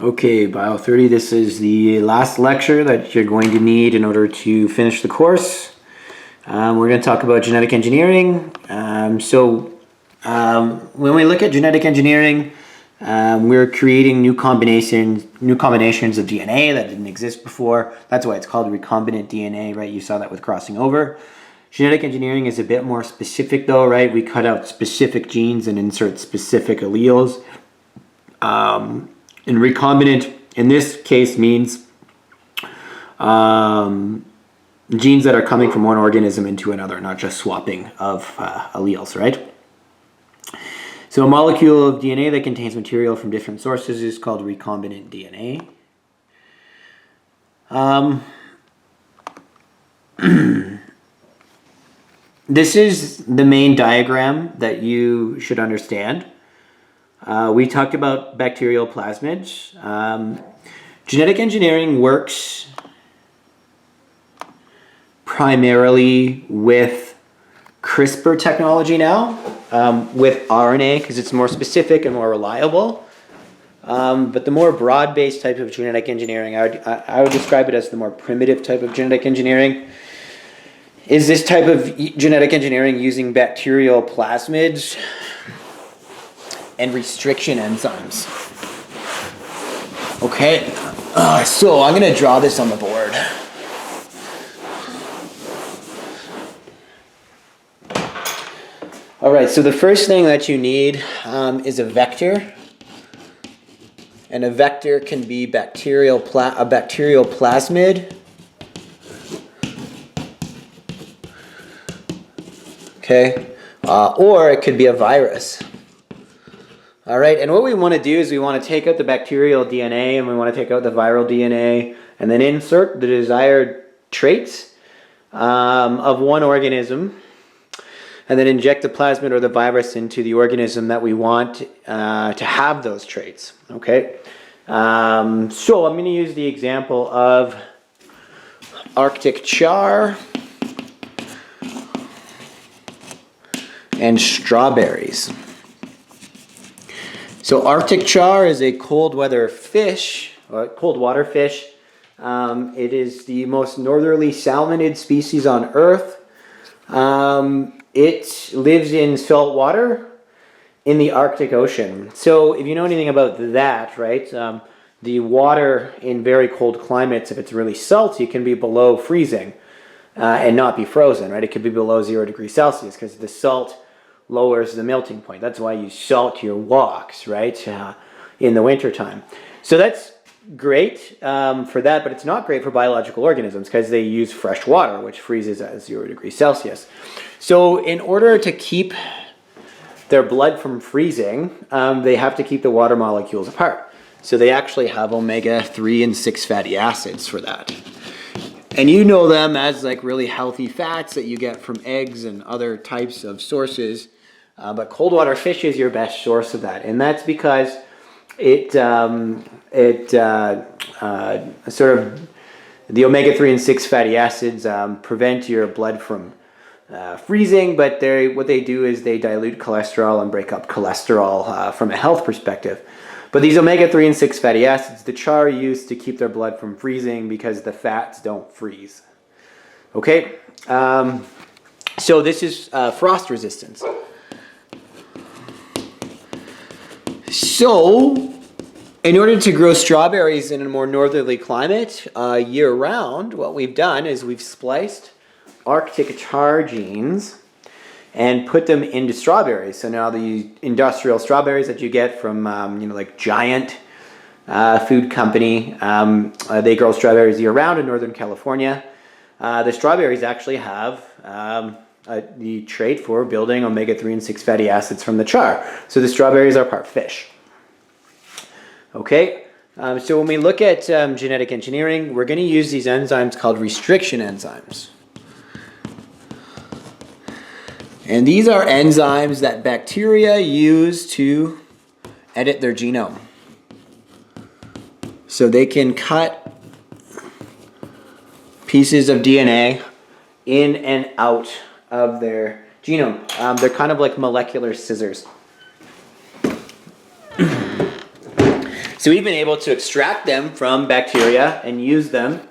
Okay, Bio 30, this is the last lecture that you're going to need in order to finish the course. We're going to talk about genetic engineering. When we look at genetic engineering, we're creating new combinations of DNA that didn't exist before. That's why it's called recombinant DNA, right? You saw that with crossing over. Genetic engineering is a bit more specific though, right? We cut out specific genes and insert specific alleles. And recombinant, in this case, means genes that are coming from one organism into another, not just swapping of alleles, right? So a molecule of DNA that contains material from different sources is called recombinant DNA. This is the main diagram that you should understand. We talked about bacterial plasmids. Genetic engineering works primarily with CRISPR technology now, with RNA because it's more specific and more reliable. But the more broad-based type of genetic engineering, I would describe it as the more primitive type of genetic engineering, is this type of genetic engineering using bacterial plasmids and restriction enzymes. Okay, so I'm going to draw this on the board. All right, so the first thing that you need is a vector. And a vector can be a bacterial plasmid. Okay, or it could be a virus. All right, and what we want to do is we want to take out the bacterial DNA and we want to take out the viral DNA and then insert the desired traits of one organism and then inject the plasmid or the virus into the organism that we want to have those traits, okay? So I'm going to use the example of Arctic char and strawberries. So Arctic char is a cold water fish. It is the most northerly salmonid species on Earth. It lives in salt water in the Arctic Ocean. So if you know anything about that, right, the water in very cold climates, if it's really salty, can be below freezing and not be frozen, right? It could be below 0 degrees Celsius because the salt lowers the melting point. That's why you salt your walks, right, in the wintertime. So that's great for that, but it's not great for biological organisms because they use fresh water, which freezes at 0 degrees Celsius. So in order to keep their blood from freezing, they have to keep the water molecules apart. So they actually have omega-3 and 6 fatty acids for that. And you know them as like really healthy fats that you get from eggs and other types of sources. But cold water fish is your best source of that. And that's because the omega-3 and 6 fatty acids prevent your blood from freezing, but what they do is they dilute cholesterol and break up cholesterol from a health perspective. But these omega-3 and 6 fatty acids, the char used to keep their blood from freezing because the fats don't freeze. Okay, so this is frost resistance. So, in order to grow strawberries in a more northerly climate year-round, what we've done is we've spliced Arctic char genes and put them into strawberries. So now the industrial strawberries that you get from, like Giant food company, they grow strawberries year-round in Northern California. The strawberries actually have the trait for building omega-3 and 6 fatty acids from the char. So the strawberries are part fish. Okay, so when we look at genetic engineering, we're going to use these enzymes called restriction enzymes. And these are enzymes that bacteria use to edit their genome. So they can cut pieces of DNA in and out of their genome. They're kind of like molecular scissors. So we've been able to extract them from bacteria and use them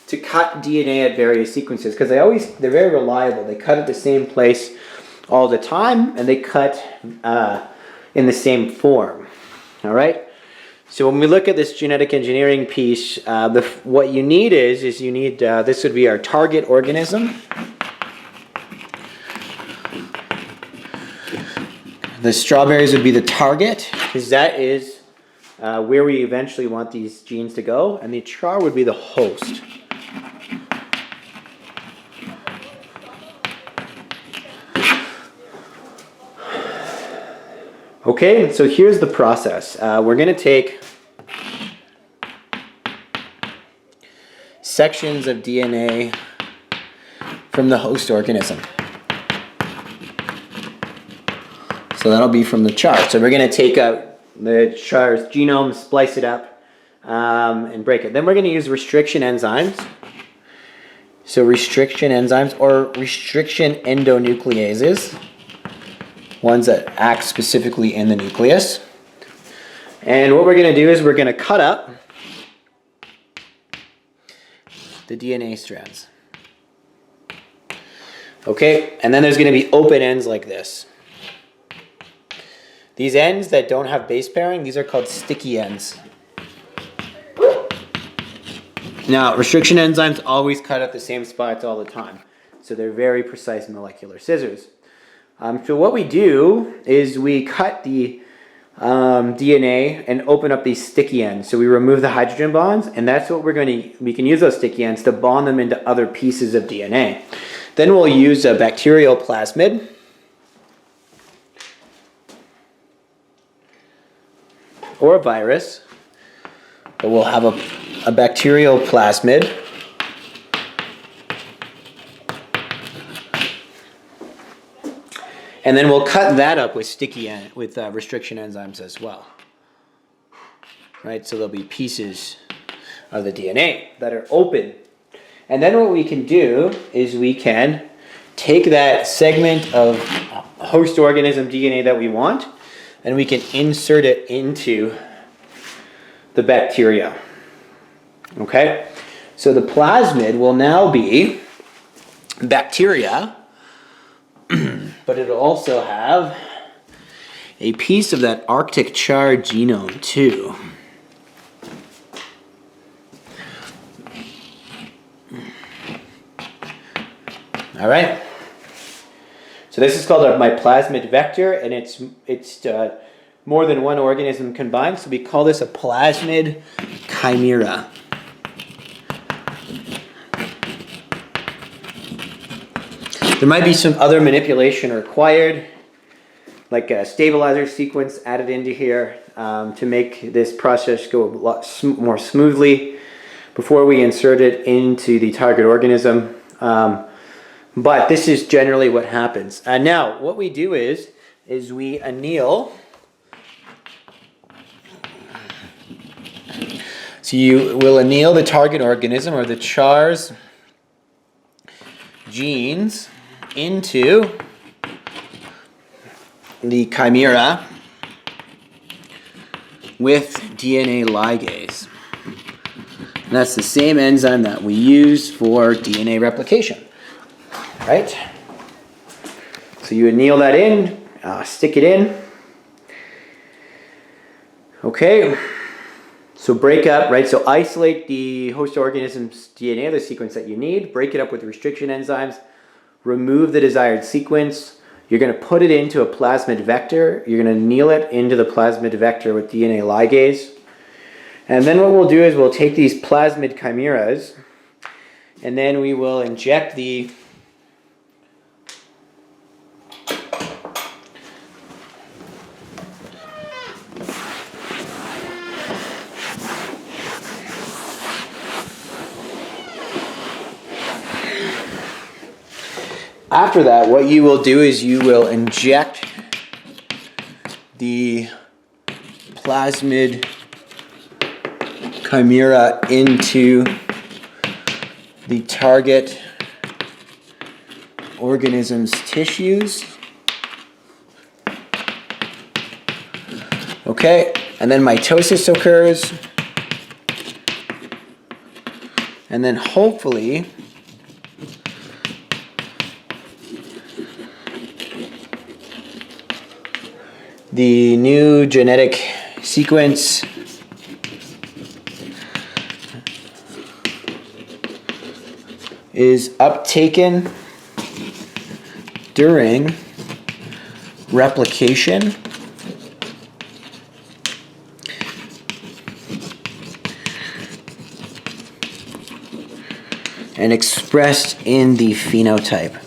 to cut DNA at various sequences because they're very reliable. They cut at the same place all the time, and they cut in the same form. All right. So when we look at this genetic engineering piece, what you need is you need this would be our target organism. The strawberries would be the target, because that is where we eventually want these genes to go, and the char would be the host. Okay, so here's the process. We're going to take sections of DNA from the host organism. So that'll be from the char. So we're going to take out the char's genome, splice it up, and break it. Then we're going to use restriction enzymes. So restriction enzymes or restriction endonucleases. Ones that act specifically in the nucleus. And what we're going to do is we're going to cut up the DNA strands. Okay, and then there's going to be open ends like this. These ends that don't have base pairing, these are called sticky ends. Now, restriction enzymes always cut at the same spots all the time. So they're very precise molecular scissors. So what we do is we cut the DNA and open up these sticky ends. So we remove the hydrogen bonds, and that's what we can use those sticky ends to bond them into other pieces of DNA. Then we'll use a bacterial plasmid. Or a virus. But we'll have a bacterial plasmid. And then we'll cut that up with restriction enzymes as well. Right, so there'll be pieces of the DNA that are open. And then what we can do is we can take that segment of host organism DNA that we want, and we can insert it into the bacteria. Okay, so the plasmid will now be bacteria, but it'll also have a piece of that Arctic char genome too. All right. So this is called my plasmid vector, and it's more than one organism combined. So we call this a plasmid chimera. There might be some other manipulation required, like a stabilizer sequence added into here to make this process go a lot more smoothly before we insert it into the target organism. But this is generally what happens. Now, what we do is we anneal. So you will anneal the target organism or the char's genes into the chimera with DNA ligase. And that's the same enzyme that we use for DNA replication. Right? So you anneal that in, stick it in. Okay. So break up, right? So isolate the host organism's DNA, the sequence that you need, break it up with restriction enzymes, remove the desired sequence. You're going to put it into a plasmid vector. You're going to anneal it into the plasmid vector with DNA ligase. And then what we'll do is we'll take these plasmid chimeras, and then we will inject the After that, what you will do is you will inject the plasmid chimera into the target organism's tissues. Okay, And then mitosis occurs. And then hopefully the new genetic sequence is uptaken during replication and expressed in the phenotype.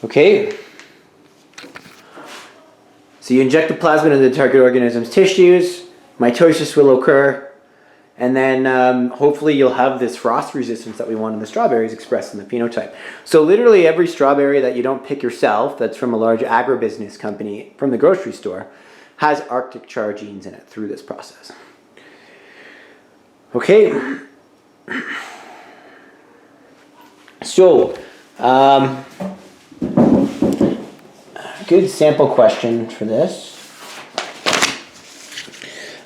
Okay. So you inject the plasmid into the target organism's tissues, mitosis will occur, and then hopefully you'll have this frost resistance that we want in the strawberries expressed in the phenotype. So literally every strawberry that you don't pick yourself, that's from a large agribusiness company from the grocery store, has Arctic char genes in it through this process. Okay. So, good sample question for this.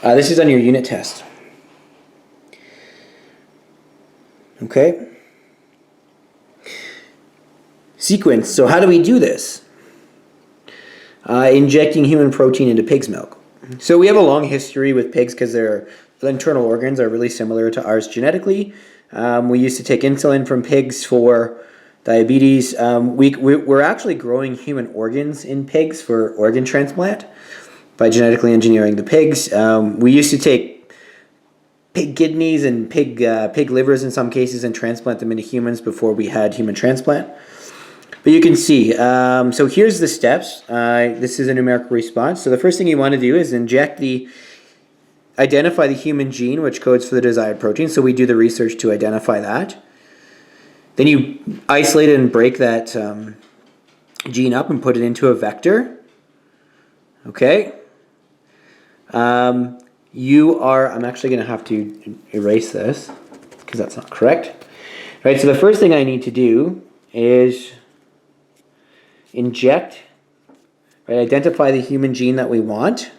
This is on your unit test. Okay. Sequence. So how do we do this? Injecting human protein into pig's milk. So we have a long history with pigs because their internal organs are really similar to ours genetically. We used to take insulin from pigs for diabetes. We're actually growing human organs in pigs for organ transplant by genetically engineering the pigs. We used to take pig kidneys and pig livers in some cases and transplant them into humans before we had human transplant. But you can see, so here's the steps. This is a numerical response. So the first thing you want to do is identify the human gene which codes for the desired protein. So we do the research to identify that. Then you isolate and break that gene up and put it into a vector. Okay. I'm actually going to have to erase this because that's not correct. Right, so the first thing I need to do is inject, right, identify the human gene that we want.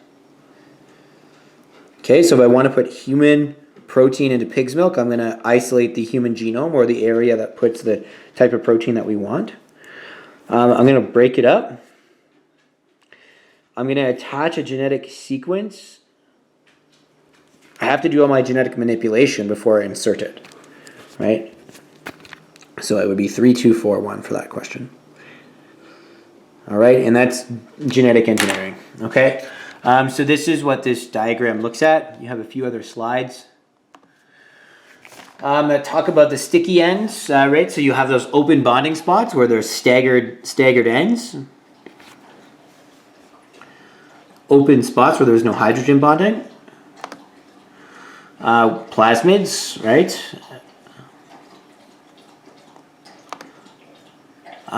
Okay, so if I want to put human protein into pig's milk, I'm going to isolate the human genome or the area that puts the type of protein that we want. I'm going to break it up. I'm going to attach a genetic sequence. I have to do all my genetic manipulation before I insert it, right? So it would be 3241 for that question. All right, and that's genetic engineering, okay? So this is what this diagram looks at. You have a few other slides. That talk about the sticky ends, right? So you have those open bonding spots where there's staggered ends. Open spots where there's no hydrogen bonding. Plasmids, right?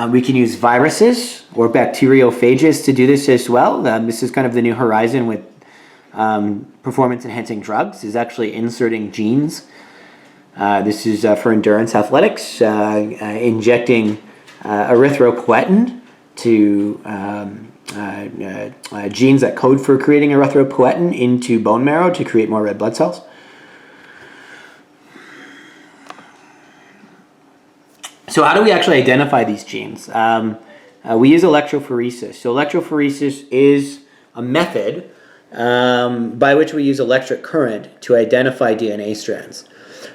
We can use viruses or bacteriophages to do this as well. This is kind of the new horizon with performance-enhancing drugs, is actually inserting genes. This is for endurance athletics, injecting erythropoietin to genes that code for creating erythropoietin into bone marrow to create more red blood cells. So how do we actually identify these genes? We use electrophoresis. So electrophoresis is a method by which we use electric current to identify DNA strands.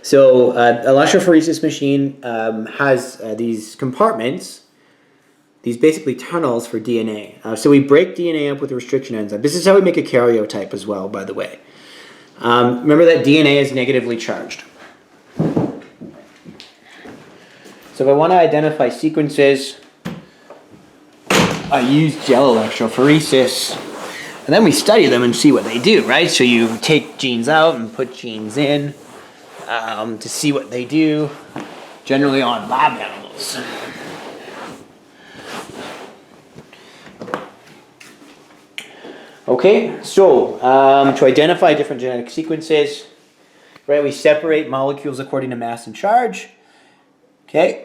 So electrophoresis machine has these compartments, these basically tunnels for DNA. So we break DNA up with a restriction enzyme. This is how we make a karyotype as well, by the way. Remember that DNA is negatively charged. So if I want to identify sequences, I use gel electrophoresis, and then we study them and see what they do, right? So you take genes out and put genes in to see what they do, generally on lab animals. Okay, so to identify different genetic sequences, right, we separate molecules according to mass and charge. Okay.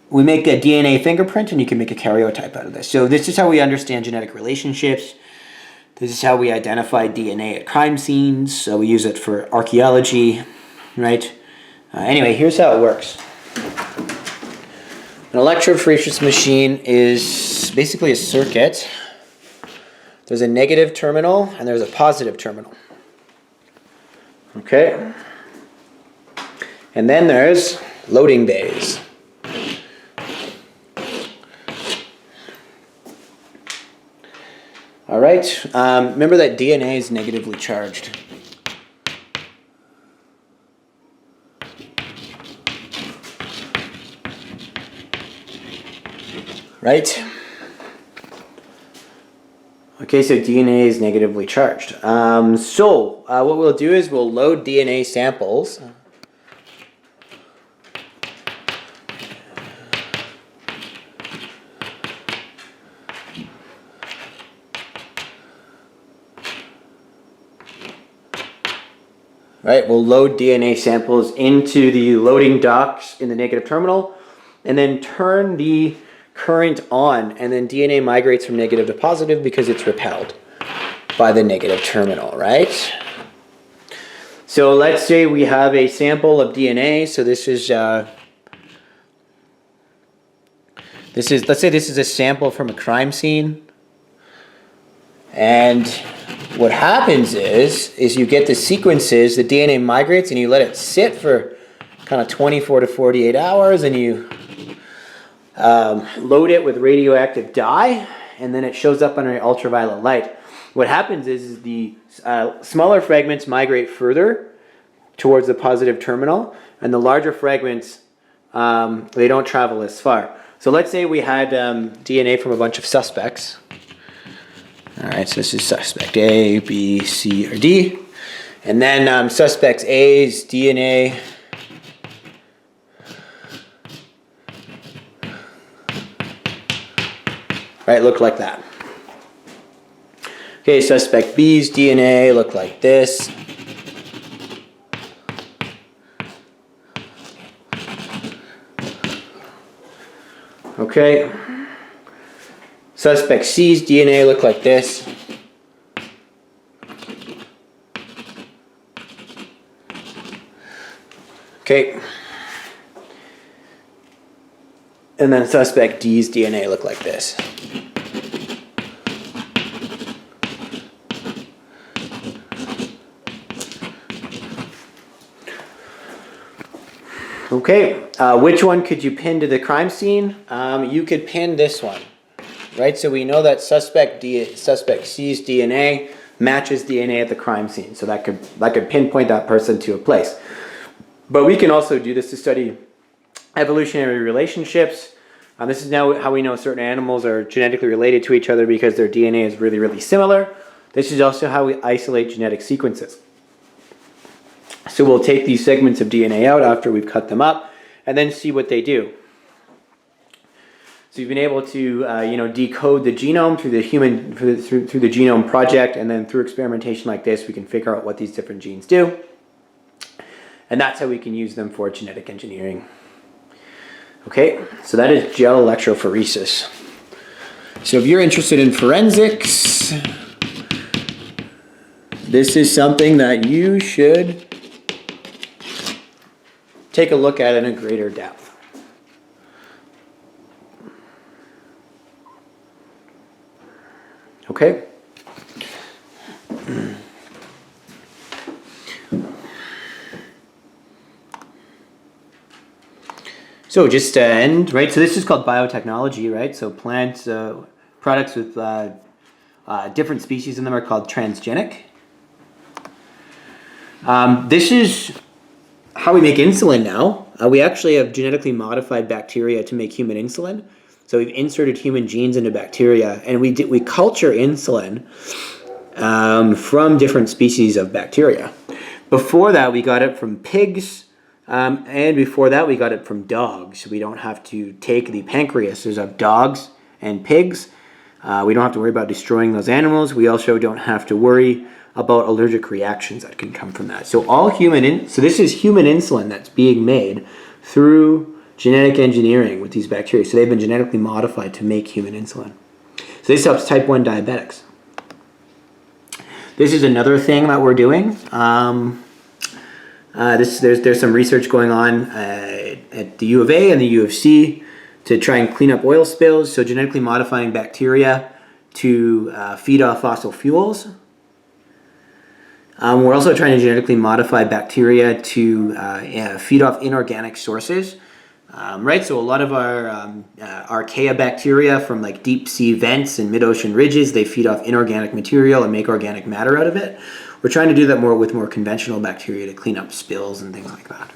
we make a DNA fingerprint, and you can make a karyotype out of this. So this is how we understand genetic relationships. This is how we identify DNA at crime scenes. So we use it for archaeology, right? Anyway, here's how it works. An electrophoresis machine is basically a circuit. There's a negative terminal and there's a positive terminal. Okay? And then there's loading bays. All right, remember that DNA is negatively charged. Right? Okay, so DNA is negatively charged. What we'll do is we'll load DNA samples. Right, we'll load DNA samples into the loading docks in the negative terminal and then turn the current on, and then DNA migrates from negative to positive because it's repelled by the negative terminal, right? So let's say we have a sample of DNA. So let's say this is a sample from a crime scene. And what happens is you get the sequences, the DNA migrates, and you let it sit for kind of 24 to 48 hours, and you load it with radioactive dye, and then it shows up under ultraviolet light. What happens is the smaller fragments migrate further towards the positive terminal, and the larger fragments, they don't travel as far. So let's say we had DNA from a bunch of suspects. All right, so this is suspect A, B, C, or D. And then suspect A's DNA right, look like that. Okay, suspect B's DNA look like this. Okay. Suspect C's DNA look like this. Okay. And then suspect D's DNA look like this. Okay, which one could you pin to the crime scene? You could pin this one. Right, so we know that suspect C's DNA matches DNA at the crime scene, so that could pinpoint that person to a place. But we can also do this to study evolutionary relationships. This is now how we know certain animals are genetically related to each other because their DNA is really, really similar. This is also how we isolate genetic sequences. So we'll take these segments of DNA out after we've cut them up, and then see what they do. So you've been able to, decode the genome through the through the Genome Project, and then through experimentation like this, we can figure out what these different genes do, and that's how we can use them for genetic engineering. Okay, so that is gel electrophoresis. So if you're interested in forensics, this is something that you should take a look at in a greater depth. Okay. So just to end, right? So this is called biotechnology, right? So plants, products with different species in them are called transgenic. This is how we make insulin now. We actually have genetically modified bacteria to make human insulin. So we've inserted human genes into bacteria, and we culture insulin from different species of bacteria. Before that, we got it from pigs, and before that, we got it from dogs. We don't have to take the pancreases of dogs and pigs. We don't have to worry about destroying those animals. We also don't have to worry about allergic reactions that can come from that. So so this is human insulin that's being made through genetic engineering with these bacteria. So they've been genetically modified to make human insulin. So this helps type 1 diabetics. This is another thing that we're doing. There's some research going on at the U of A and the U of C to try and clean up oil spills. So genetically modifying bacteria to feed off fossil fuels. We're also trying to genetically modify bacteria to feed off inorganic sources. Right, so a lot of our archaea bacteria from like deep sea vents and mid-ocean ridges, they feed off inorganic material and make organic matter out of it. We're trying to do that more with more conventional bacteria to clean up spills and things like that.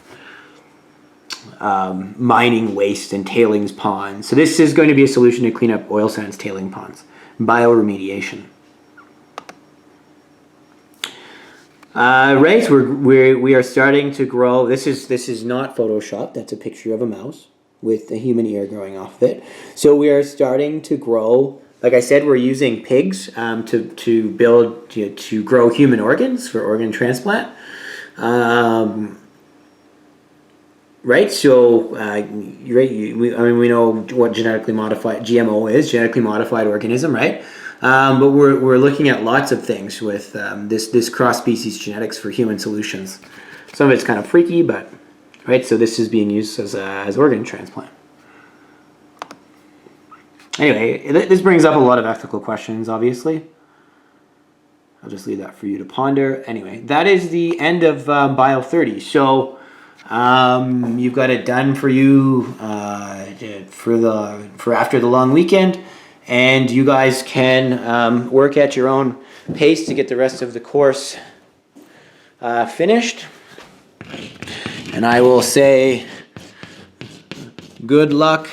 Mining waste and tailings ponds. So this is going to be a solution to clean up oil sands tailing ponds. Bioremediation. Right, so we are starting to grow. This is not Photoshop. That's a picture of a mouse with a human ear growing off of it. So we are starting to grow. Like I said, we're using pigs to grow human organs for organ transplant. Right, so we know what genetically modified GMO is, genetically modified organism, right? But we're looking at lots of things with this cross-species genetics for human solutions. Some of it's kind of freaky, but right. So this is being used as organ transplant. Anyway, this brings up a lot of ethical questions. Obviously, I'll just leave that for you to ponder. Anyway, that is the end of Bio 30. So you've got it done for you for after the long weekend. And you guys can work at your own pace to get the rest of the course finished. And I will say good luck,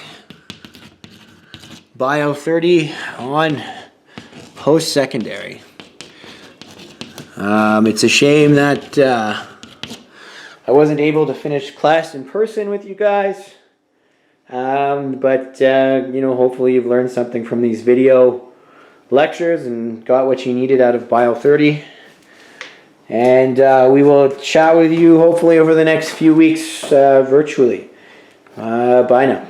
Bio 30 on post-secondary. It's a shame that I wasn't able to finish class in person with you guys. But hopefully you've learned something from these video lectures and got what you needed out of Bio 30. And we will chat with you hopefully over the next few weeks virtually. Bye now.